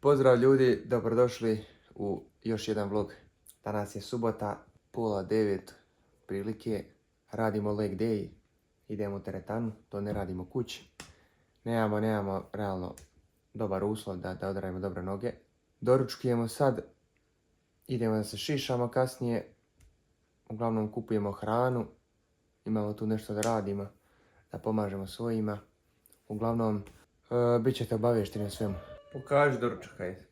Pozdrav ljudi, dobrodošli u još jedan vlog. Danas je subota, 8:30 prilike, radimo leg day, idemo u teretanu, to ne radimo kući. Nemamo realno dobar uslov da odradimo dobre noge. Doručkujemo sad, idemo da se šišamo kasnije, uglavnom kupujemo hranu, imamo tu nešto da radimo, da pomažemo svojima. Uglavnom, bit ćete obavješteni o svemu. Pokaži doručak, ajde.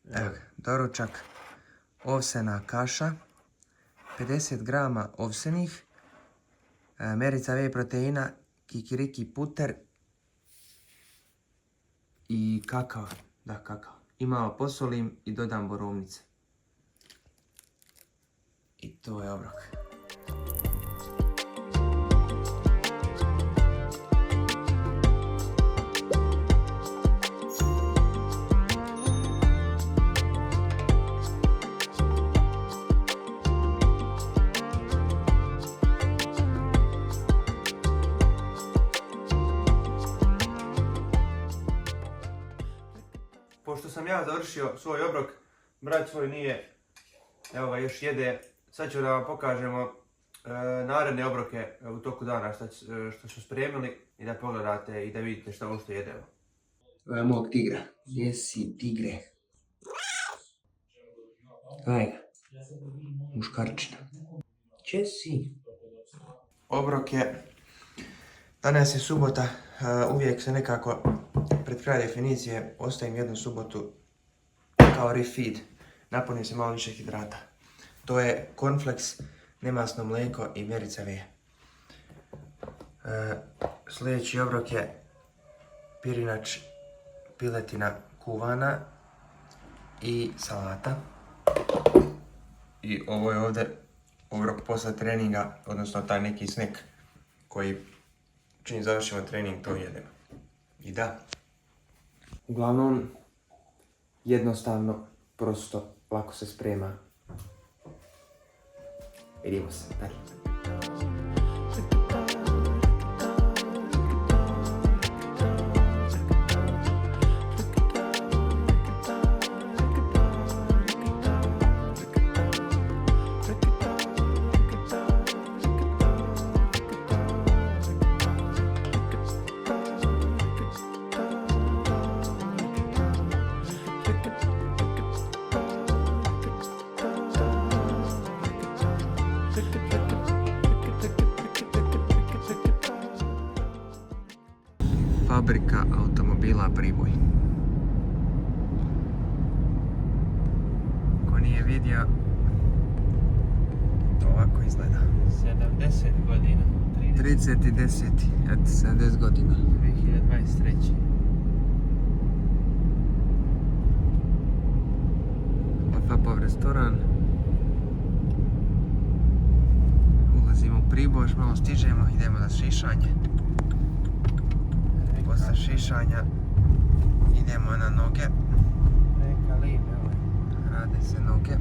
Evo ga, doručak, ovsena kaša, 50 grama ovsenih, merica whey proteina, kikiriki puter i kakao. Da, kakao. I malo posolim i dodam borovnice. I to je obrok. Pošto sam ja završio svoj obrok, brat svoj nije, evo ga još jede. Sad ću da vam pokažemo naredne obroke u toku dana što su spremili i da pogledate i da vidite šta uopšte jedemo. Ovo je mog tigra. Gdje si, tigre? Gledaj ga. Muškarčina. Gdje si? Obrok je. Danas je subota, uvijek se nekako pred kraj definicije ostavim jednu subotu kao refeed. Napunim se malo više hidrata. To je cornflakes, nemasno mlijeko i merica whey. Sljedeći obrok je pirinač, piletina kuvana i salata. I ovo je ovdje obrok posle treninga, odnosno taj neki snack koji čim završimo trening to jedemo. I da, uglavnom jednostavno, prosto, lako se sprema. Vidimo se dalje. Fabrika automobila Priboj. Ko nije vidio, ovako izgleda. 70 godina. 30.10. Eto, 70 godina. 2023. Papov restoran. Ulazimo u Priboj, još malo stižemo, idemo na šišanje. Posle šišanja idemo na noge. Neka lim, evo. Rade se noge.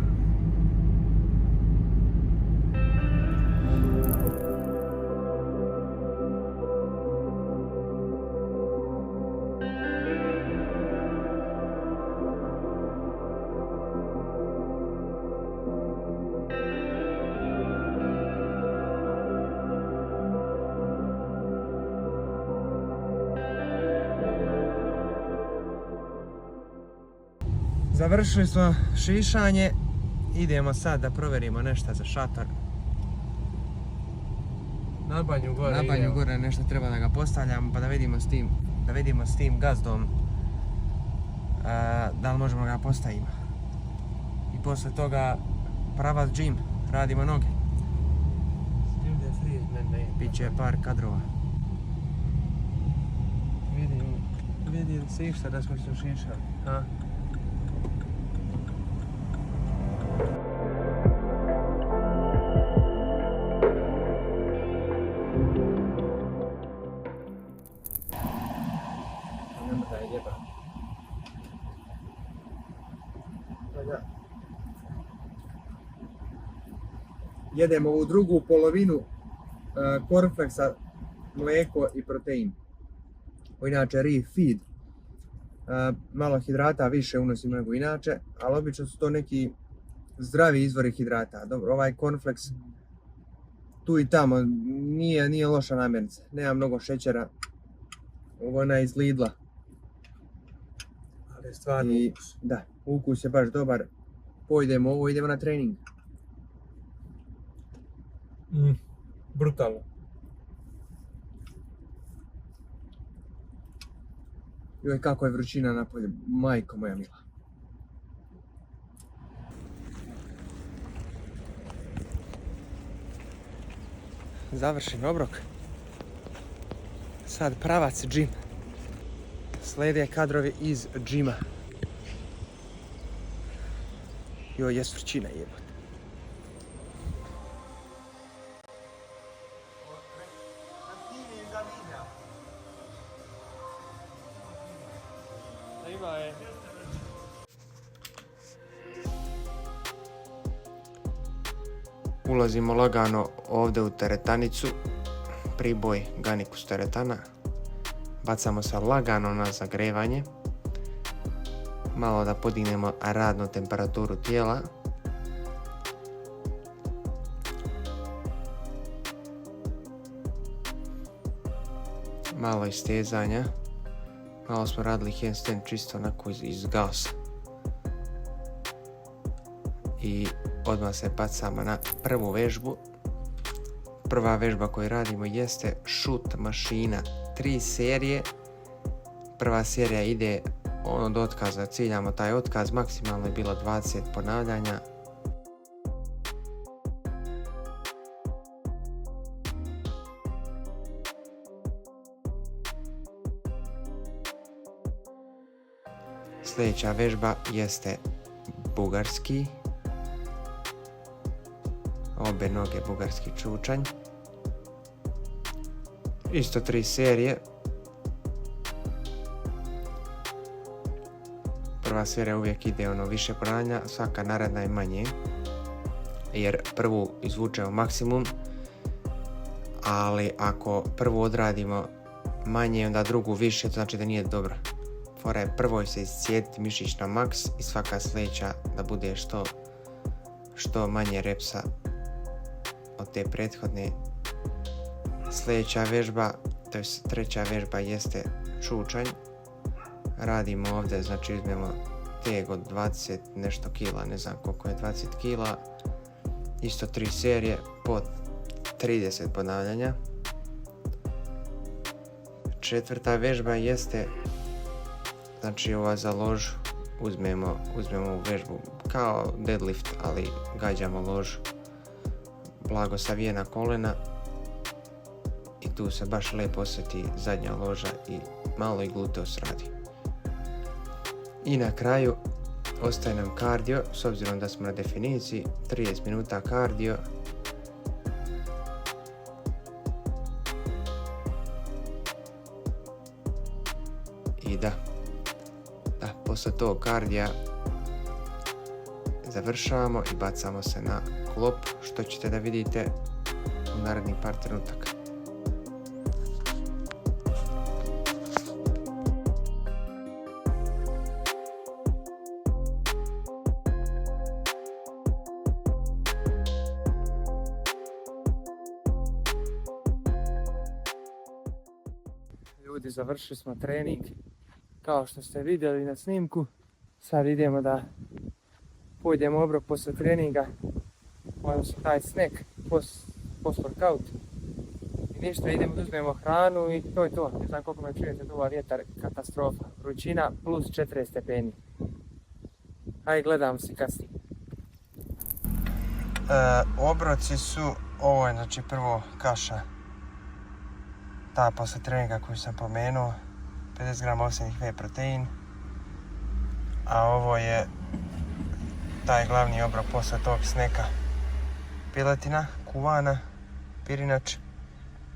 Završili smo šišanje, idemo sad da provjerimo nešto za šator. Na banju gore. Na banju gore nešto treba da ga postavljamo pa da vidimo s tim gazdom da li možemo ga postaviti. I posle toga pravac gym, radimo noge. Biće par kadrova. Vidi se išta da smo se šišali. A? Jedemo ovu drugu polovinu cornflakesa mlijeko i protein. Inače Reef Feed. Malo hidrata više unosim nego inače, ali obično su to neki zdravi izvori hidrata. Dobro, ovaj cornflakes tu i tamo nije loša namirnica. Nema mnogo šećera. Ovo je iz Lidla. Ali je stvarno ukus. Da, ukus je baš dobar. Pojdemo ovo, idemo na trening. Brutalno. Joj, kako je vrućina napolje, majko moja mila. Završen obrok. Sad pravac džim. Slijede kadrovi iz džima. Joj, jes vrućina jebote. Ulazimo lagano ovdje u teretanicu, priboj Gannicus teretana. Bacamo se lagano na zagrevanje, malo da podignemo radnu temperaturu tijela. Malo istezanja, malo smo radili handstand čisto onako iz gasa. I odmah se bacamo na prvu vežbu. Prva vežba koju radimo jeste šut mašina. 3 serije. Prva serija ide od otkaza, ciljamo taj otkaz, maksimalno je bilo 20 ponavljanja. Sljedeća vežba jeste bugarski. Obe noge bugarski čučanj. Isto 3 serije. Prva serija uvijek ide više ponavljanja, svaka naredna je manje. Jer prvu izvučemo maksimum, ali ako prvu odradimo manje, onda drugu više, to znači da nije dobro. Fora je prvoj se iscijediti mišić na maks i svaka sljedeća da bude što manje repsa od te prethodne. Sljedeća vežba, to je treća vežba, jeste čučanj. Radimo ovdje, znači uzmemo teg od 20 nešto kila, ne znam koliko je 20 kila. Isto 3 serije po 30 ponavljanja. Četvrta vežba jeste, znači ova za ložu, uzmemo ovu vežbu kao deadlift, ali gađamo ložu. Blago savijena kolena i tu se baš lijepo osjeti zadnja loža i malo i gluteus radi. I na kraju ostaje nam kardio, s obzirom da smo na definiciji, 30 minuta kardio. I da, poslije tog kardija završavamo i bacamo se na klop, što ćete da vidite u narednih par trenutaka. Ljudi, završili smo trening. Kao što ste vidjeli na snimku, sad idemo da pojdemo obrok poslije treninga, odnosno taj snack post-workout. I ništa, idemo da uzmemo hranu i to je to. Ne znam koliko me čujete, duva vjetar, katastrofa. Vrućina plus 40 stepeni. Hajde, gledam se kasnije. Obroci su, ovo je znači prvo kaša, ta posle treninga koju sam pomenuo, 50 grama ovsjenih whey protein, a ovo je taj glavni obrok posle tog sneka. Piletina, kuvana, pirinač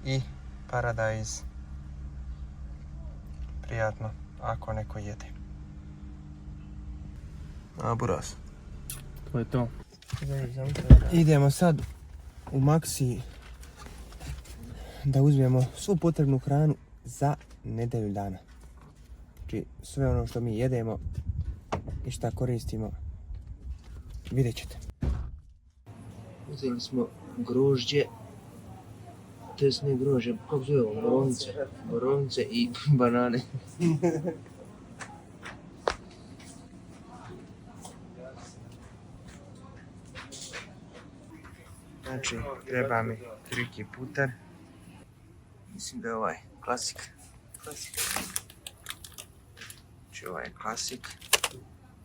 i paradajz. Prijatno ako neko jede. A buras. To je to. Idemo sad u Maxi da uzmemo svu potrebnu hranu za nedelju dana. Znači sve ono što mi jedemo i šta koristimo, vidjet ćete. Uzeli smo grožđe, to jest ne grožđe, kako zovemo, borovnice i banane. Znači, treba mi triki putar. Mislim da je ovaj klasik. Znači, ovaj je klasik.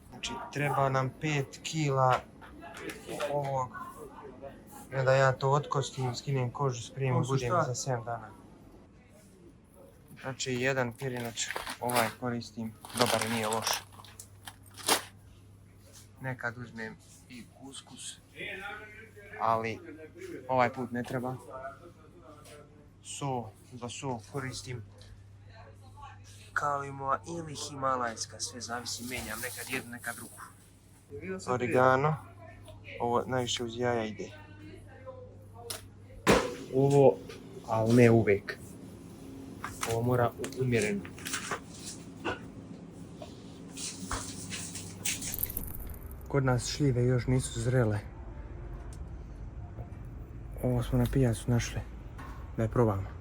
Znači, treba nam 5 kila ovog. I onda ja to otkostim, skinem kožu, sprijem i budem za 7 dana. Znači, jedan pirinač, ovaj koristim, dobar i nije loš. Nekad uzmem i kuskus, ali ovaj put ne treba. Za so koristim kalimova ili himalajska, sve zavisi, menjam nekad jednu, nekad drugu. Oregano, ovo najviše uz jaja ide. Ovo, ali ne uvijek. Ovo mora umjereno. Kod nas šljive još nisu zrele. Ovo smo na pijacu našli. Da je probamo.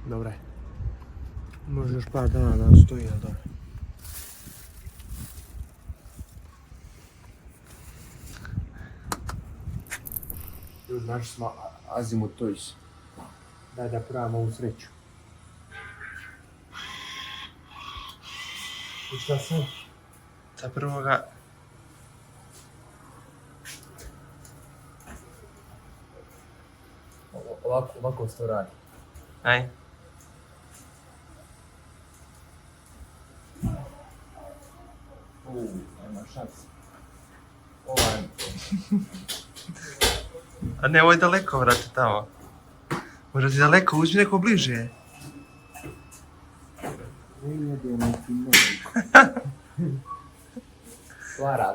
Dobra je. Može još par dana da stoji, ali dobro. Još našli smo Azimut Toys. Daj da probamo ovu sreću. I šta sam? Za prvoga... Ovako se to radi. Aj. Nema šanse. Ovaj... A ne, ovo je daleko, vrati, tamo. Možda ti daleko, uzmi neko bliže.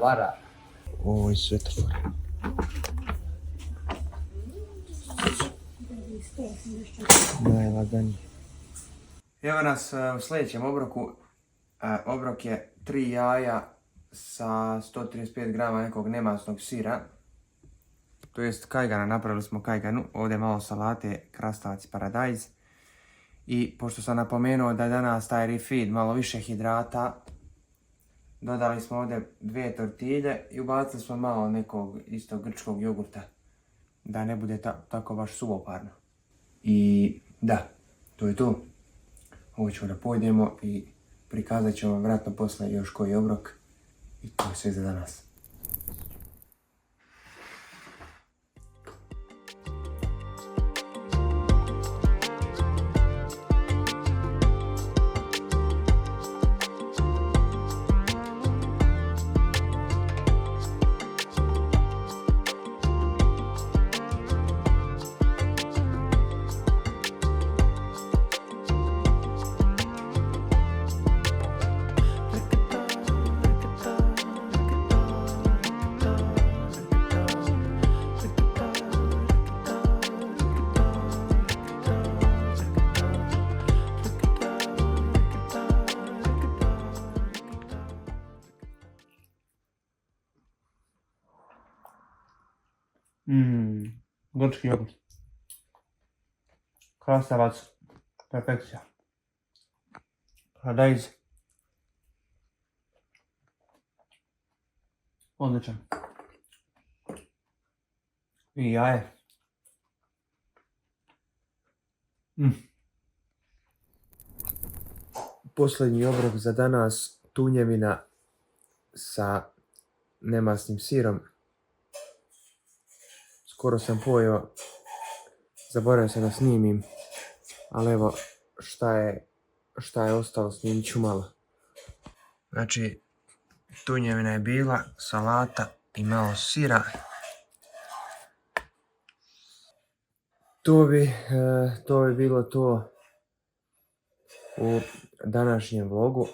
Vara. Ovo je svetofor. Najlaganije. Evo nas u sljedećem obroku. Obrok je 3 jaja sa 135 grama nekog nemasnog sira. To jest kajgana, napravili smo kajganu. Ovdje malo salate, krastavac i paradajz. I pošto sam napomenuo da je danas taj refeed malo više hidrata, dodali smo ovdje 2 tortilje i ubacili smo malo nekog istog grčkog jogurta. Da ne bude tako baš suvoparno. I da, to je to. Ovo ćemo da pojedemo i prikazat ćemo vam vratno posle još koji obrok. I to je sve za danas. Grčki jogurt. Krastavac. Perfekcija. Paradajz. Odličan. I jaje. Posljednji obrok za danas, tunjevina sa nemasnim sirom. Skoro sam pojeo, zaboravio sam da snimim, ali evo šta je ostalo, snimit ću malo. Znači, tunjevina je bila, salata i malo sira. To bi bilo to u današnjem vlogu.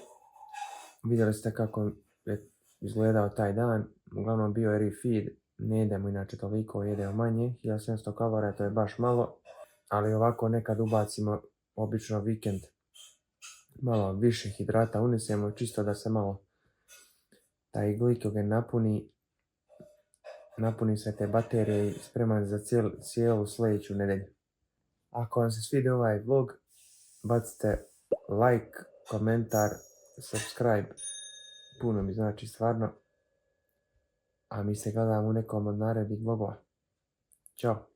Vidjeli ste kako je izgledao taj dan. Uglavnom bio je refeed, ne jedemo inače toliko, jedemo manje, 1700 kalorija, to je baš malo, ali ovako nekad ubacimo obično vikend malo više hidrata unesemo, čisto da se malo taj glikogen napuni se te baterije i spreman za cijelu sljedeću nedelju. Ako vam se svidio ovaj vlog, bacite like, komentar, subscribe, puno mi znači stvarno, a mi se gledamo u nekom od narednih vlogova. Ćao!